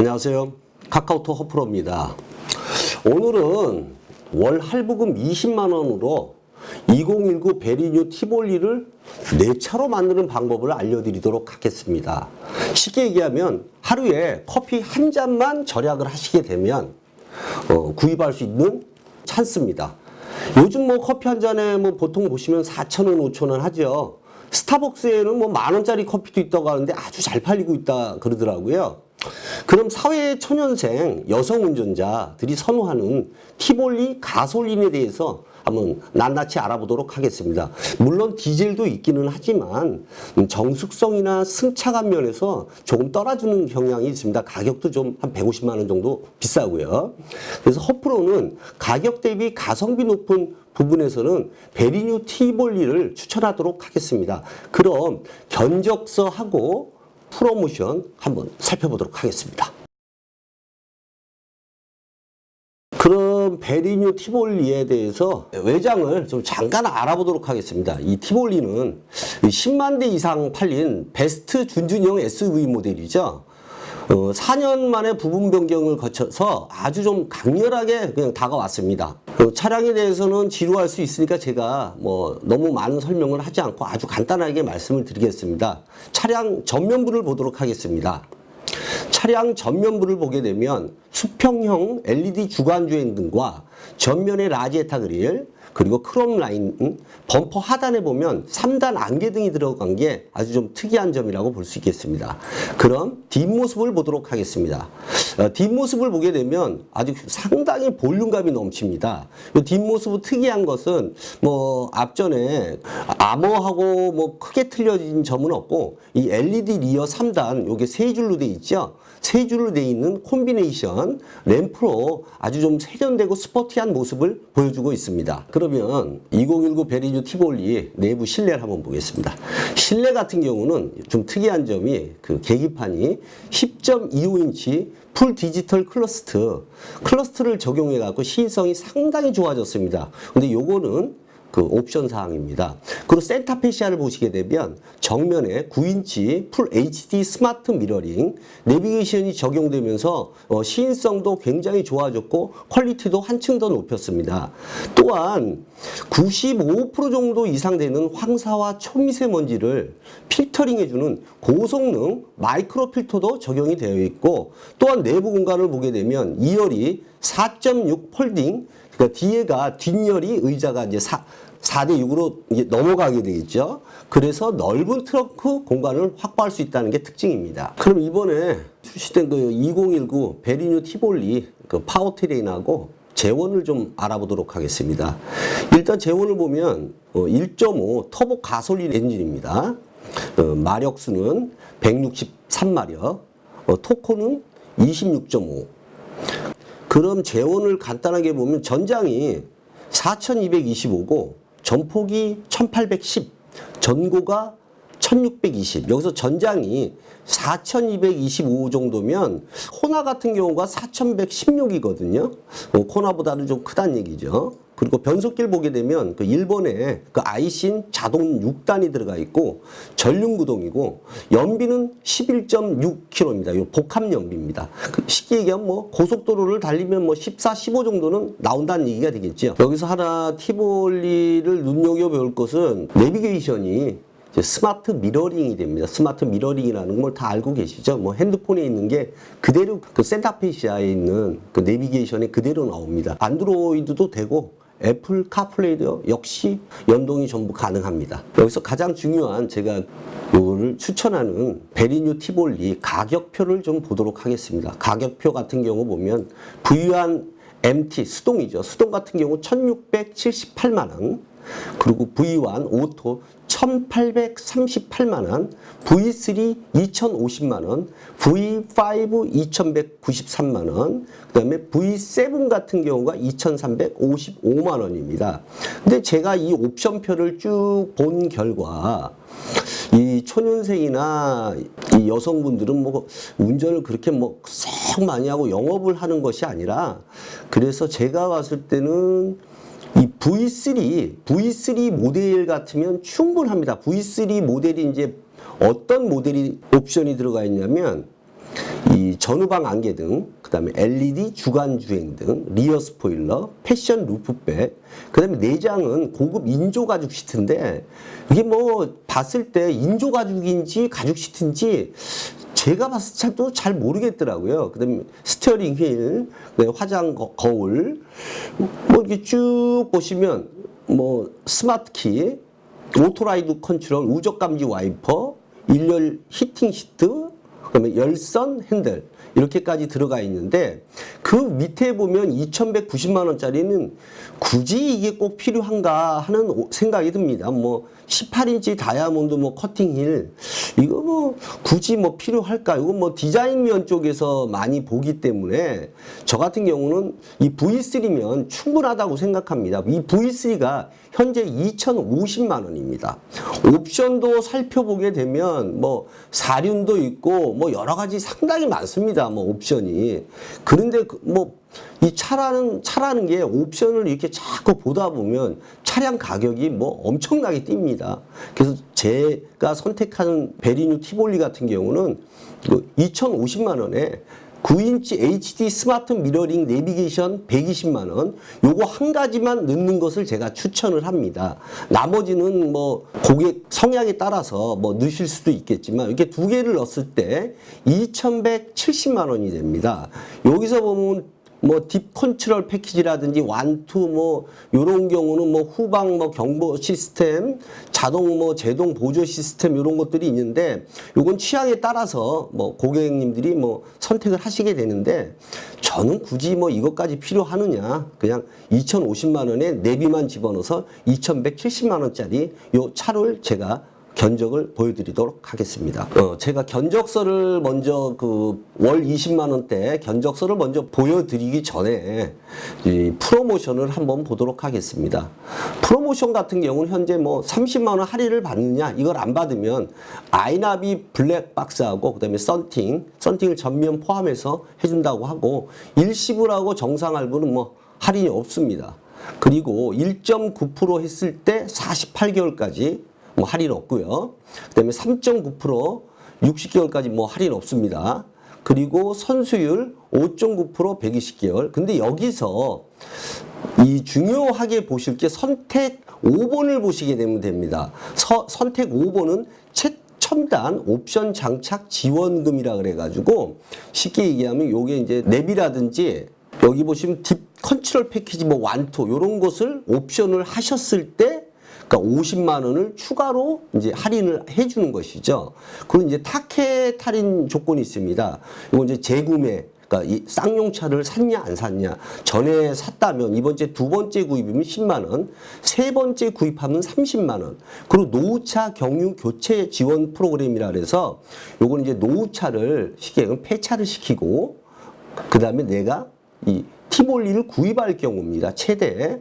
안녕하세요. 카카오톡 허프로입니다. 오늘은 월 할부금 20만원으로 2019 베리뉴 티볼리를 4차로 만드는 방법을 알려드리도록 하겠습니다. 쉽게 얘기하면 하루에 커피 한 잔만 절약을 하시게 되면 구입할 수 있는 찬스입니다. 요즘 커피 한 잔에 보통 보시면 4,000원, 5,000원 하죠. 스타벅스에는 10,000원짜리 커피도 있다고 하는데 아주 잘 팔리고 있다 그러더라고요. 그럼 사회 초년생 여성 운전자들이 선호하는 티볼리 가솔린에 대해서 한번 낱낱이 알아보도록 하겠습니다. 물론 디젤도 있기는 하지만 정숙성이나 승차감 면에서 조금 떨어지는 경향이 있습니다. 가격도 좀 한 150만 원 정도 비싸고요. 그래서 허프로는 가격 대비 가성비 높은 부분에서는 베리뉴 티볼리를 추천하도록 하겠습니다. 그럼 견적서하고 프로모션 한번 살펴보도록 하겠습니다. 그럼 베리뉴 티볼리에 대해서 외장을 좀 잠깐 알아보도록 하겠습니다. 이 티볼리는 10만 대 이상 팔린 베스트 준준형 SUV 모델이죠. 4년 만에 부분 변경을 거쳐서 아주 좀 강렬하게 그냥 다가왔습니다. 차량에 대해서는 지루할 수 있으니까 제가 너무 많은 설명을 하지 않고 아주 간단하게 말씀을 드리겠습니다. 차량 전면부를 보도록 하겠습니다. 차량 전면부를 보게 되면 수평형 LED 주간주행 등과 전면의 라지에타 그릴, 그리고 크롬 라인, 범퍼 하단에 보면 3단 안개등이 들어간 게 아주 좀 특이한 점이라고 볼 수 있겠습니다. 그럼 뒷모습을 보도록 하겠습니다. 뒷모습을 보게 되면 아주 상당히 볼륨감이 넘칩니다. 뒷모습 특이한 것은 앞전에 아머하고 크게 틀려진 점은 없고 이 LED 리어 3단 요게 세 줄로 돼 있죠. 세 줄로 돼 있는 콤비네이션 램프로 아주 좀 세련되고 스포티한 모습을 보여주고 있습니다. 그러면 2019 베리뉴 티볼리 내부 실내를 한번 보겠습니다. 실내 같은 경우는 좀 특이한 점이 그 계기판이 10.25인치 풀 디지털 클러스트를 적용해 갖고 시인성이 상당히 좋아졌습니다. 근데 요거는 그 옵션 사항입니다. 그리고 센터페시아를 보시게 되면 정면에 9인치 풀 HD 스마트 미러링, 내비게이션이 적용되면서 시인성도 굉장히 좋아졌고 퀄리티도 한층 더 높였습니다. 또한 95% 정도 이상 되는 황사와 초미세먼지를 필터링해주는 고성능 마이크로 필터도 적용이 되어 있고, 또한 내부 공간을 보게 되면 2열이 4.6 폴딩, 그러니까 뒤에가 뒷열이 의자가 이제 4대6으로 넘어가게 되겠죠. 그래서 넓은 트렁크 공간을 확보할 수 있다는 게 특징입니다. 그럼 이번에 출시된 그 2019 베리뉴 티볼리 그 파워트레인하고 제원을 좀 알아보도록 하겠습니다. 일단 제원을 보면 1.5 터보 가솔린 엔진입니다. 마력수는 163마력, 토크는 26.5. 그럼 제원을 간단하게 보면 전장이 4225고 전폭이 1810, 전고가 1620. 여기서 전장이 4225 정도면 코나 같은 경우가 4116이거든요. 코나보다는 좀 크다는 얘기죠. 그리고 변속기를 보게 되면 그 일본에 그 아이신 자동 6단이 들어가 있고 전륜 구동이고 연비는 11.6km입니다. 이 복합 연비입니다. 쉽게 얘기하면 고속도로를 달리면 14, 15 정도는 나온다는 얘기가 되겠죠. 여기서 하나 티볼리를 눈여겨볼 것은 내비게이션이 스마트 미러링이 됩니다. 스마트 미러링이라는 걸 다 알고 계시죠? 핸드폰에 있는 게 그대로 그 센터페시아에 있는 그 내비게이션에 그대로 나옵니다. 안드로이드도 되고 애플 카플레이도 역시 연동이 전부 가능합니다. 여기서 가장 중요한 제가 이거를 추천하는 베리뉴 티볼리 가격표를 좀 보도록 하겠습니다. 가격표 같은 경우 보면 V1 MT 수동이죠. 수동 같은 경우 1678만 원, 그리고 V1 오토 1838만원, V3 2050만원, V5 2193만원, 그 다음에 V7 같은 경우가 2355만원입니다. 근데 제가 이 옵션표를 쭉 본 결과 이 초년생이나 이 여성분들은 운전을 그렇게 썩 많이 하고 영업을 하는 것이 아니라, 그래서 제가 봤을 때는 이 V3 모델 같으면 충분합니다. V3 모델이 이제 어떤 모델이 옵션이 들어가 있냐면 이 전후방 안개등, 그 다음에 LED 주간 주행 등, 리어 스포일러, 패션 루프백, 그 다음에 내장은 고급 인조 가죽 시트인데 이게 뭐 봤을 때 인조 가죽인지 가죽 시트인지 제가 봤을 때도 잘 모르겠더라고요. 그 다음에 스티어링 휠, 그다음에 화장 거울, 뭐 이렇게 쭉 보시면 뭐 스마트 키, 오토라이드 컨트롤, 우적 감지 와이퍼, 일열 히팅 시트, 그다음에 열선 핸들 이렇게까지 들어가 있는데 그 밑에 보면 2,190만 원짜리는 굳이 이게 꼭 필요한가 하는 생각이 듭니다. 뭐 18인치 다이아몬드 뭐 커팅 힐 이거 뭐 굳이 뭐 필요할까? 이거 뭐 디자인면 쪽에서 많이 보기 때문에 저 같은 경우는 이 V3면 충분하다고 생각합니다. 이 V3가 현재 2,050만 원입니다. 옵션도 살펴보게 되면 뭐 사륜도 있고 뭐 여러 가지 상당히 많습니다. 뭐 옵션이. 그런데 뭐 이 차라는 게 옵션을 이렇게 자꾸 보다 보면 차량 가격이 뭐 엄청나게 뜁니다. 그래서 제가 선택하는 베리뉴 티볼리 같은 경우는 2,050만 원에 9인치 HD 스마트 미러링 내비게이션 120만 원, 요거 한 가지만 넣는 것을 제가 추천을 합니다. 나머지는 뭐 고객 성향에 따라서 뭐 넣으실 수도 있겠지만 이렇게 두 개를 넣었을 때 2,170만 원이 됩니다. 여기서 보면 뭐 딥 컨트롤 패키지라든지 완투 뭐 요런 경우는 뭐 후방 뭐 경보 시스템, 자동 뭐 제동 보조 시스템 요런 것들이 있는데 요건 취향에 따라서 뭐 고객님들이 뭐 선택을 하시게 되는데 저는 굳이 뭐 이것까지 필요하느냐 그냥 2,050만 원에 내비만 집어넣어서 2,170만 원짜리 요 차를 제가 견적을 보여드리도록 하겠습니다. 제가 견적서를 먼저 그 월 20만 원대 견적서를 먼저 보여드리기 전에 이 프로모션을 한번 보도록 하겠습니다. 프로모션 같은 경우는 현재 뭐 30만 원 할인을 받느냐 이걸 안 받으면 아이나비 블랙박스하고 그다음에 썬팅을 전면 포함해서 해준다고 하고 일시불하고 정상 할부는 뭐 할인이 없습니다. 그리고 1.9% 했을 때 48개월까지 뭐 할인 없고요. 그다음에 3.9% 60개월까지 뭐 할인 없습니다. 그리고 선수율 5.9% 120개월. 근데 여기서 이 중요하게 보실 게 선택 5번을 보시게 되면 됩니다. 선택 5번은 최첨단 옵션 장착 지원금이라 그래가지고 쉽게 얘기하면 요게 이제 내비라든지 여기 보시면 딥 컨트롤 패키지 뭐 완투 요런 것을 옵션을 하셨을 때 그러니까 50만 원을 추가로 이제 할인을 해주는 것이죠. 그리고 이제 타켓 할인 조건이 있습니다. 이거 이제 재구매, 그러니까 이 쌍용차를 샀냐 안 샀냐. 전에 샀다면 이번째 두 번째 구입이면 10만 원, 세 번째 구입하면 30만 원. 그리고 노후차 경유 교체 지원 프로그램이라 그래서 요거는 이제 노후차를 쉽게 얘기하면 폐차를 시키고 그 다음에 내가 이 티볼리를 구입할 경우입니다. 최대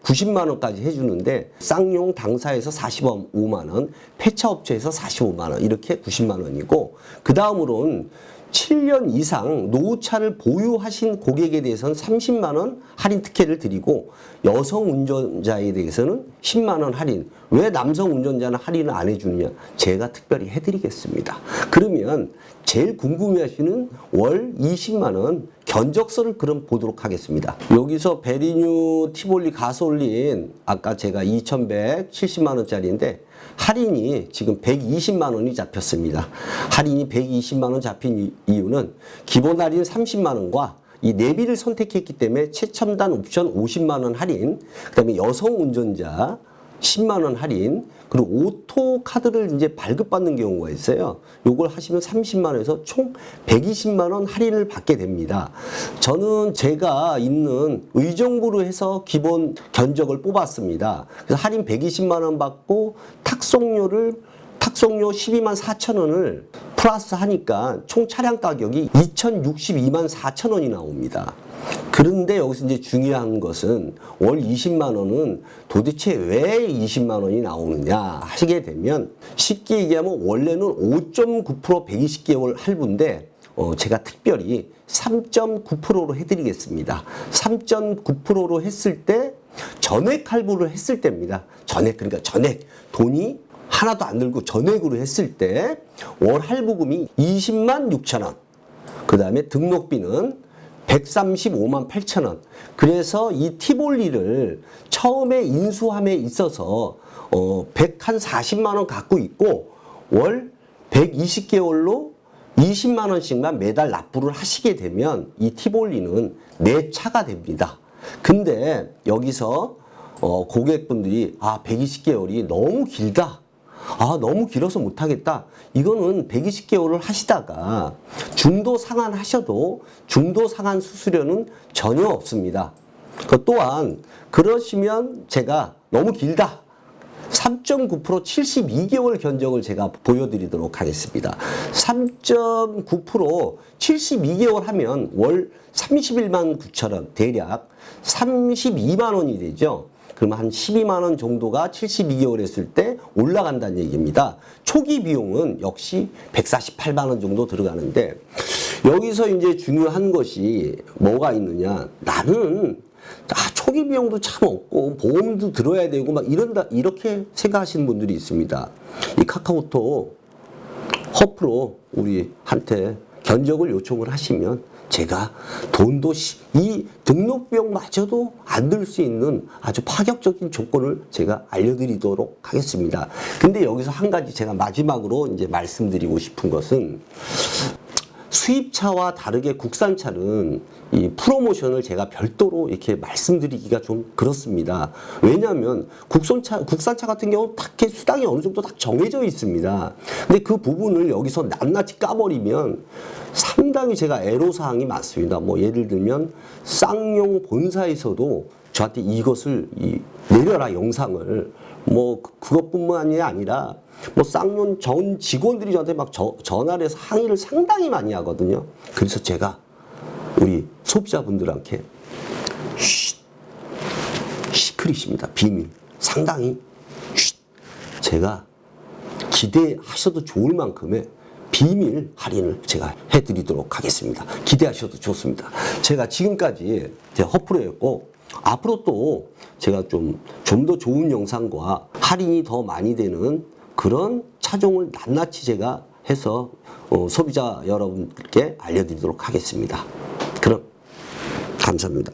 90만 원까지 해주는데 쌍용 당사에서 45만 원, 폐차업체에서 45만 원 이렇게 90만 원이고 그 다음으로는 7년 이상 노후차를 보유하신 고객에 대해서는 30만 원 할인 특혜를 드리고 여성 운전자에 대해서는 10만 원 할인. 왜 남성 운전자는 할인을 안 해주느냐? 제가 특별히 해드리겠습니다. 그러면 제일 궁금해하시는 월 20만 원 견적서를 그럼 보도록 하겠습니다. 여기서 베리뉴 티볼리 가솔린 아까 제가 2,170만 원짜리인데 할인이 지금 120만 원이 잡혔습니다. 할인이 120만 원 잡힌 이유는 기본 할인 30만 원과 이 내비를 선택했기 때문에 최첨단 옵션 50만 원 할인, 그 다음에 여성 운전자 10만 원 할인, 그리고 오토 카드를 이제 발급받는 경우가 있어요. 요걸 하시면 30만 원에서 총 120만 원 할인을 받게 됩니다. 저는 제가 있는 의정부로 해서 기본 견적을 뽑았습니다. 그래서 할인 120만 원 받고 탁송료 12만 4천 원을 플러스 하니까 총 차량 가격이 2,062만 4천 원이 나옵니다. 그런데 여기서 이제 중요한 것은 월 20만 원은 도대체 왜 20만 원이 나오느냐 하시게 되면 쉽게 얘기하면 원래는 5.9% 120개월 할부인데 제가 특별히 3.9%로 해드리겠습니다. 3.9%로 했을 때 전액 할부를 했을 때입니다. 그러니까 전액 돈이 하나도 안 들고 전액으로 했을 때 월 할부금이 20만 6천 원. 그 다음에 등록비는 135만 8천 원. 그래서 이 티볼리를 처음에 인수함에 있어서 140만 원 갖고 있고 월 120개월로 20만 원씩만 매달 납부를 하시게 되면 이 티볼리는 내 차가 됩니다. 근데 여기서 고객분들이 120개월이 너무 길다. 너무 길어서 못하겠다. 이거는 120개월을 하시다가 중도 상환하셔도 중도 상환 수수료는 전혀 없습니다. 또한 그러시면 제가 너무 길다. 3.9% 72개월 견적을 제가 보여드리도록 하겠습니다. 3.9% 72개월 하면 월 31만 9천 원, 대략 32만 원이 되죠. 그러면 한 12만 원 정도가 72개월 했을 때 올라간다는 얘기입니다. 초기 비용은 역시 148만 원 정도 들어가는데 여기서 이제 중요한 것이 뭐가 있느냐. 나는 초기 비용도 참 없고 보험도 들어야 되고 막 이렇게 생각하시는 분들이 있습니다. 이 카카오톡 허프로 우리한테 견적을 요청을 하시면 제가 돈도 이 등록비용마저도 안 들 수 있는 아주 파격적인 조건을 제가 알려드리도록 하겠습니다. 근데 여기서 한 가지 제가 마지막으로 이제 말씀드리고 싶은 것은 수입차와 다르게 국산차는 이 프로모션을 제가 별도로 이렇게 말씀드리기가 좀 그렇습니다. 왜냐하면 국산차 같은 경우는 딱 수당이 어느 정도 딱 정해져 있습니다. 근데 그 부분을 여기서 낱낱이 까버리면 상당히 제가 애로사항이 많습니다. 뭐 예를 들면 쌍용 본사에서도 저한테 이것을 내려라 영상을 뭐 그것뿐만이 아니라 뭐 쌍용 전 직원들이 저한테 막 전화를 해서 항의를 상당히 많이 하거든요. 그래서 제가 우리 소비자분들한테 시크릿입니다. 비밀. 상당히 제가 기대하셔도 좋을 만큼의 비밀 할인을 제가 해드리도록 하겠습니다. 기대하셔도 좋습니다. 제가 지금까지 허프로였고 앞으로 또 제가 좀 더 좋은 영상과 할인이 더 많이 되는 그런 차종을 낱낱이 제가 해서 소비자 여러분께 알려드리도록 하겠습니다. 그럼 감사합니다.